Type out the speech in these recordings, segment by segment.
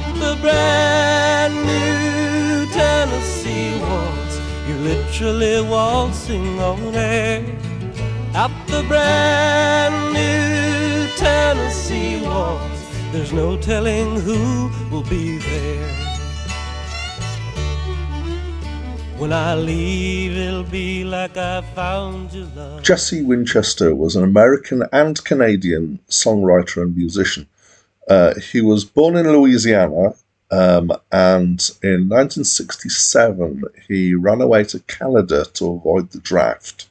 up the brand new Tennessee waltz. You're literally waltzing on air. Up the brand new Tennessee waltz. There's no telling who will be there. When I leave, it'll be like I found you, love. Jesse Winchester was an American and Canadian songwriter and musician. He was born in Louisiana, and in 1967 he ran away to Canada to avoid the draft.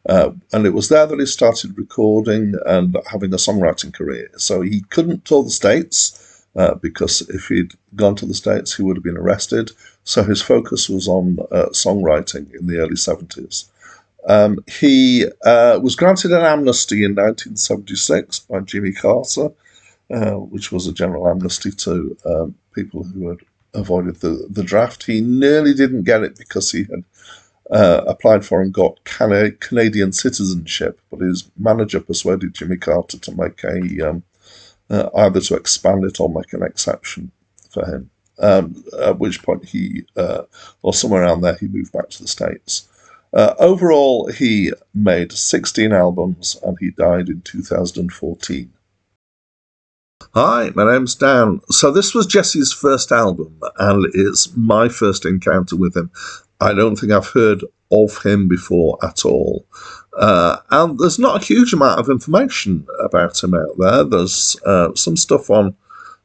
And it was there that he started recording and having a songwriting career. So he couldn't tour the States because if he'd gone to the States, he would have been arrested. So his focus was on songwriting in the early 70s. He was granted an amnesty in 1976 by Jimmy Carter, which was a general amnesty to people who had avoided the draft. He nearly didn't get it because he had applied for and got Canadian citizenship, but his manager persuaded Jimmy Carter to make either to expand it or make an exception for him. At which point he, or somewhere around there, he moved back to the States. Overall, he made 16 albums and he died in 2014. Hi, my name's Dan. So this was Jesse's first album, and it's my first encounter with him. I don't think I've heard of him before at all. And there's not a huge amount of information about him out there. There's some stuff on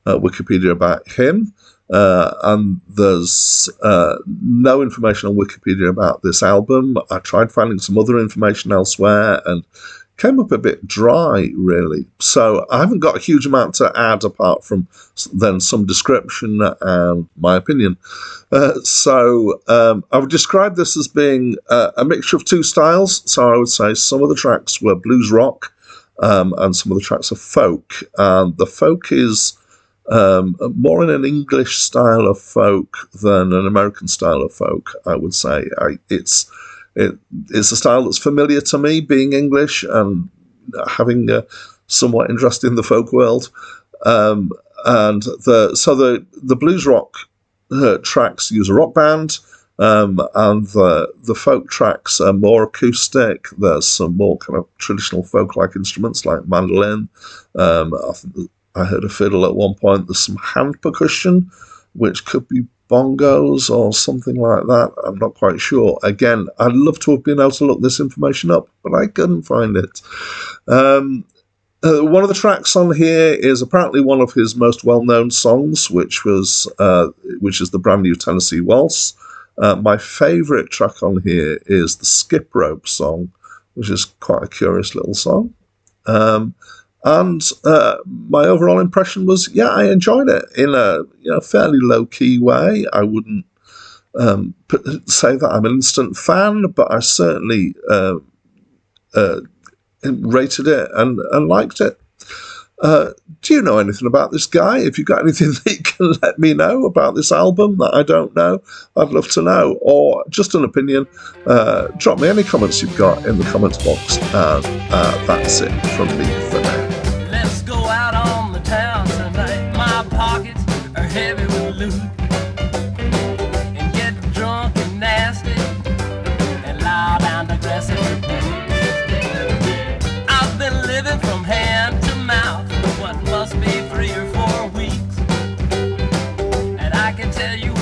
Wikipedia about him, and there's no information on Wikipedia about this album. I tried finding some other information elsewhere and came up a bit dry, really. So I haven't got a huge amount to add apart from then some description and my opinion. So I would describe this as being a mixture of two styles. So I would say some of the tracks were blues rock and some of the tracks are folk. And the folk is more in an English style of folk than an American style of folk, I would say. It's a style that's familiar to me, being English and having a somewhat interest in the folk world. And the blues rock tracks use a rock band, and the folk tracks are more acoustic. There's some more kind of traditional folk-like instruments like mandolin. I think I heard a fiddle at one point. There's some hand percussion, which could be bongos or something like that. I'm not quite sure. Again, I'd love to have been able to look this information up, but I couldn't find it. One of the tracks on here is apparently one of his most well-known songs, which is the brand new Tennessee Waltz. My favourite track on here is the Skip Rope song, which is quite a curious little song. And my overall impression was, yeah, I enjoyed it in a fairly low-key way. I wouldn't say that I'm an instant fan, but I certainly rated it and liked it. Do you know anything about this guy? If you've got anything that you can let me know about this album that I don't know, I'd love to know. Or just an opinion, drop me any comments you've got in the comments box. And that's it from me for now. Let's go out on the town tonight. My pockets are heavy with loot. And get drunk and nasty and loud and aggressive. I've been living from hand to mouth for what must be 3 or 4 weeks. And I can tell you